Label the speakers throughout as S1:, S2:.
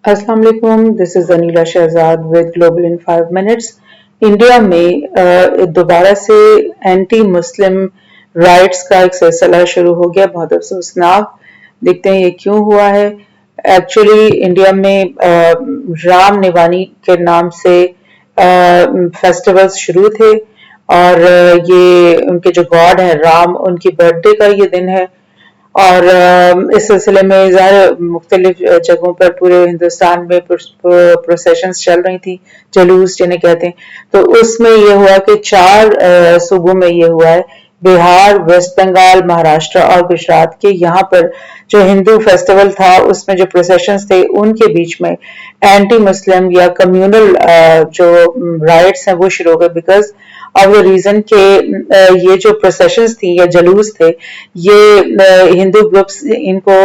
S1: अस्सलाम वालेकुम, this is Anila Shahzad with Global in 5 minutes. India में दोबारा से एंटी मुस्लिम राइट्स का एक सिलसिला शुरू हो गया, बहुत अफसोसनाक। देखते हैं ये क्यों हुआ है। एक्चुअली इंडिया में राम नवमी के नाम से फेस्टिवल्स शुरू थे और ये उनके जो गॉड है राम, उनकी बर्थडे का ये दिन है। और इस सिलसिले में ज़ाहिर मुख्तलिफ जगहों पर पूरे हिंदुस्तान में प्रोसेशंस चल रही थी, जलूस जिन्हें कहते हैं। तो उसमें ये हुआ कि 4 सूबों में ये हुआ है, बिहार, वेस्ट बंगाल, महाराष्ट्र और गुजरात के। यहाँ पर जो हिंदू फेस्टिवल था उसमें जो प्रोसेशंस थे उनके बीच में एंटी मुस्लिम या कम्युनल जो राइट्स हैं वो शुरू हो गए, बिकॉज ऑफ द रीजन के ये जो प्रोसेशंस थी या जलूस थे, ये हिंदू ग्रुप्स इनको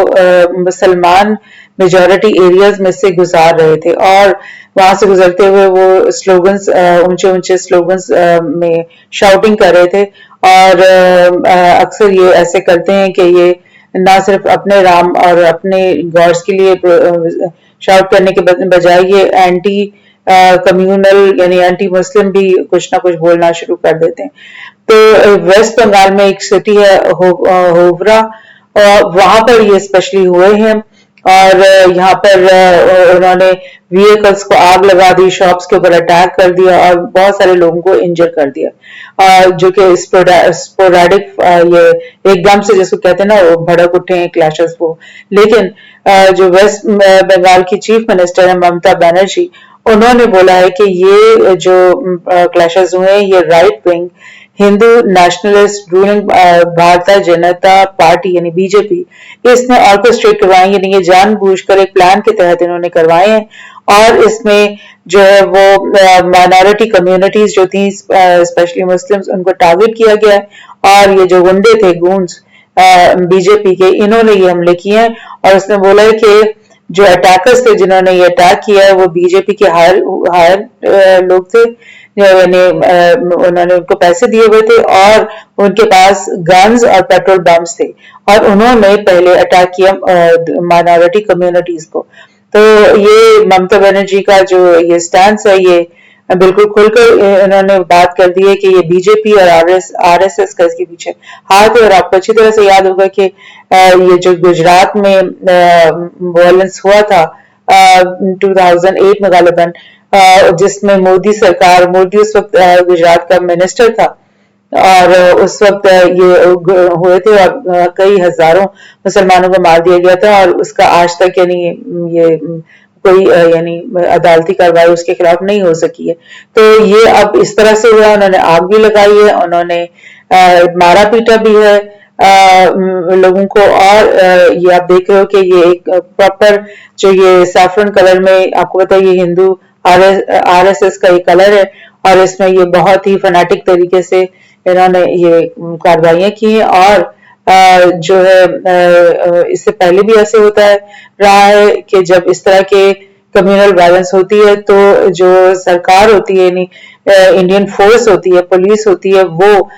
S1: मुसलमान मेजॉरिटी एरियाज में से गुजार रहे थे और वहां से गुजरते हुए वो स्लोगन्स, ऊंचे ऊंचे स्लोगन्स में शाउटिंग कर रहे थे। और अक्सर ये ऐसे करते हैं कि ये ना सिर्फ अपने राम और अपने गॉड्स के लिए शाउट करने के बजाय ये एंटी कम्युनल यानी एंटी मुस्लिम भी कुछ ना कुछ बोलना शुरू कर देते हैं। तो वेस्ट बंगाल में एक सिटी है होवरा, वहां पर ये स्पेशली हुए हैं और यहाँ पर उन्होंने व्हीकल्स को आग लगा दी, शॉप्स के ऊपर अटैक कर दिया और बहुत सारे लोगों को इंजर कर दिया, जो कि स्पोराडिक ये एकदम से जिसको कहते हैं ना वो भड़क उठे हैं क्लैशेस वो। लेकिन जो वेस्ट बंगाल की चीफ मिनिस्टर है ममता बनर्जी, उन्होंने बोला है कि ये जो क्लैशेस हुए हैं ये right wing Hindu nationalist ruling Bharatiya Janata party यानी बीजेपी इसने ऑर्केस्ट्रेट करवाए, यानी ये जानबूझकर एक प्लान के तहत इन्होंने करवाए हैं। और इसमें जो है वो माइनॉरिटी कम्युनिटीज जो थी स्पेशली मुस्लिम्स, उनको टारगेट किया गया है और ये जो गुंडे थे गूंज बीजेपी के, इन्होंने ये हमले किए हैं। और उसने बोला है कि जो अटैकर्स थे जिन्होंने ये अटैक किया है वो बीजेपी के हायर लोग थे, यानी उन्होंने उनको पैसे दिए हुए थे और उनके पास गन्स और पेट्रोल बम्स थे और उन्होंने पहले अटैक किया माइनॉरिटी कम्युनिटीज को। तो ये ममता बनर्जी का जो ये स्टैंड है ये बिल्कुल खुलकर इन्होंने बात कर दी है कि ये बीजेपी और आरएसएस का इसके पीछे हाथ है। और आपको अच्छी तरह से याद होगा कि ये जो गुजरात में वायलेंस हुआ था 2008 में गालिबन, जिसमें मोदी उस वक्त गुजरात का मिनिस्टर था और उस वक्त ये हुए थे और कई हजारों मुसलमानों को मार दिया गया था और उसका आज तक यानी ये कोई यानी अदालती कार्रवाई उसके खिलाफ नहीं हो सकी है। तो ये अब इस तरह से हुआ, उन्होंने आग भी लगाई है, उन्होंने मारा पीटा भी है लोगों को। और ये आप देख रहे हो कि ये एक प्रॉपर जो ये सैफरन कलर में, आपको पता है ये हिंदू आरएसएस का ये कलर है और इसमें ये बहुत ही फनाटिक तरीके से इन्होंने ये कार्रवाइयां की हैं। और जो है इससे पहले भी ऐसे होता है रहा है कि जब इस तरह के कम्युनल वायलेंस होती है तो जो सरकार होती है यानी इंडियन फोर्स होती है, पुलिस होती है, वो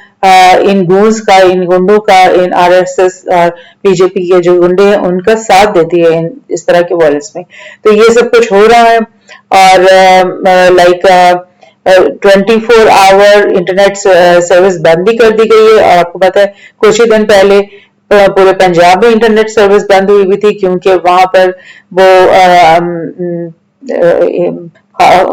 S1: इन गूंज का, इन गुंडों का, इन आरएसएस और बीजेपी के जो गुंडे हैं उनका साथ देती है इस तरह के वायलेंस में। तो ये सब कुछ हो रहा है और लाइक 24 आवर इंटरनेट सर्विस बंद भी कर दी गई है। और आपको पता है कुछ ही दिन पहले पूरे पंजाब में इंटरनेट सर्विस बंद हुई हुई थी क्योंकि वहां पर वो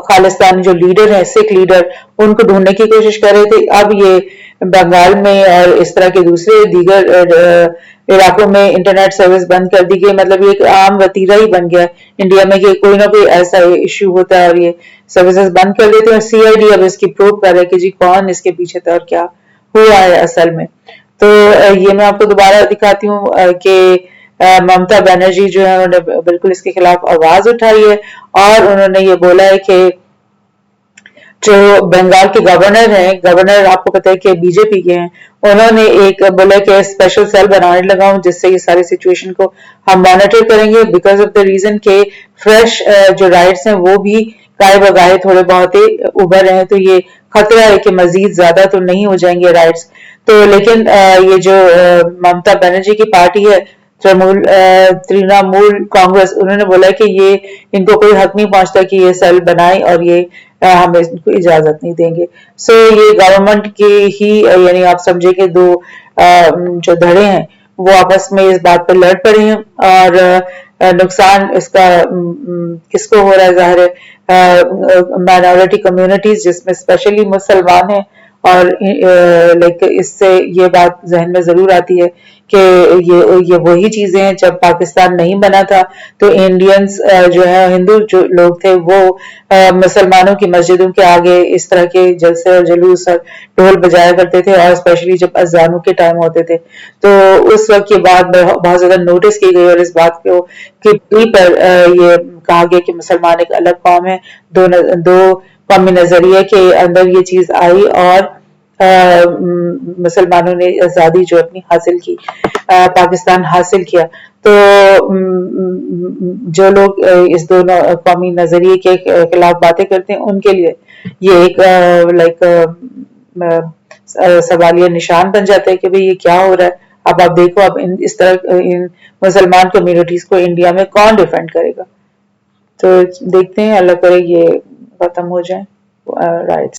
S1: खालिस्तानी जो लीडर है, सिख लीडर, उनको ढूंढने की कोशिश कर रहे थे। अब ये बंगाल में और इस तरह के दूसरे दीगर इलाकों में इंटरनेट सर्विस बंद कर दी गई। मतलब ये एक आम वतीरा ही बन गया इंडिया में कि कोई ना कोई ऐसा इश्यू होता है और ये सर्विसेज बंद कर देते हैं। सीआईडी अब इसकी प्रूव कर रहा है कि जी कौन इसके पीछे था और क्या हुआ है असल में। तो ये मैं आपको दोबारा दिखाती हूँ कि ममता बनर्जी जो है उन्होंने बिल्कुल इसके खिलाफ आवाज उठाई है और उन्होंने ये बोला है कि जो बंगाल के गवर्नर हैं, गवर्नर आपको पता है कि बीजेपी के हैं, उन्होंने एक बोला कि स्पेशल सेल बनाने लगा हूं जिससे ये सारी सिचुएशन को हम मॉनिटर करेंगे बिकॉज ऑफ द रीजन के फ्रेश जो राइट्स हैं वो भी गाये बगाए थोड़े बहुत ही उभर रहे हैं। तो ये खतरा है कि मजीद ज्यादा तो नहीं हो जाएंगे राइट्स। तो लेकिन ये जो ममता बनर्जी की पार्टी है तृणमूल कांग्रेस, उन्होंने बोला कि ये इनको कोई हक नहीं पहुंचता कि ये सेल बनाएं और ये हम इनको इजाजत नहीं देंगे। सो ये गवर्नमेंट की ही यानी आप समझे कि दो जो धड़े हैं वो आपस में इस बात पर लड़ पड़े हैं और नुकसान इसका किसको हो रहा है, जाहिर है माइनॉरिटी कम्युनिटीज जिसमें स्पेशली मुसलमान हैं। और लाइक इससे ये बात जहन में जरूर आती है कि ये वही चीजें हैं जब पाकिस्तान नहीं बना था तो इंडियंस जो है हिंदू जो लोग थे वो मुसलमानों की मस्जिदों के आगे इस तरह के जलसे और जुलूस और ढोल बजाया करते थे और स्पेशली जब अजानों के टाइम होते थे। तो उस वक्त ये बात बहुत ज्यादा नोटिस की गई और इस बात को कि पर ये कहा गया कि मुसलमान एक अलग कौम है, दो कौमी नजरिए के अंदर ये चीज आई और मुसलमानों ने आजादी जो अपनी हासिल की, पाकिस्तान हासिल किया। तो जो लोग इस दोनों कौमी नजरिए के खिलाफ बातें करते हैं उनके लिए ये एक सवालिया निशान बन जाता है कि भाई ये क्या हो रहा है। अब आप देखो अब इस तरह इन मुसलमान कम्युनिटीज को इंडिया में कौन डिफेंड करेगा। तो देखते हैं, अल्लाह करे ये खत्म हो जाए राइट्स।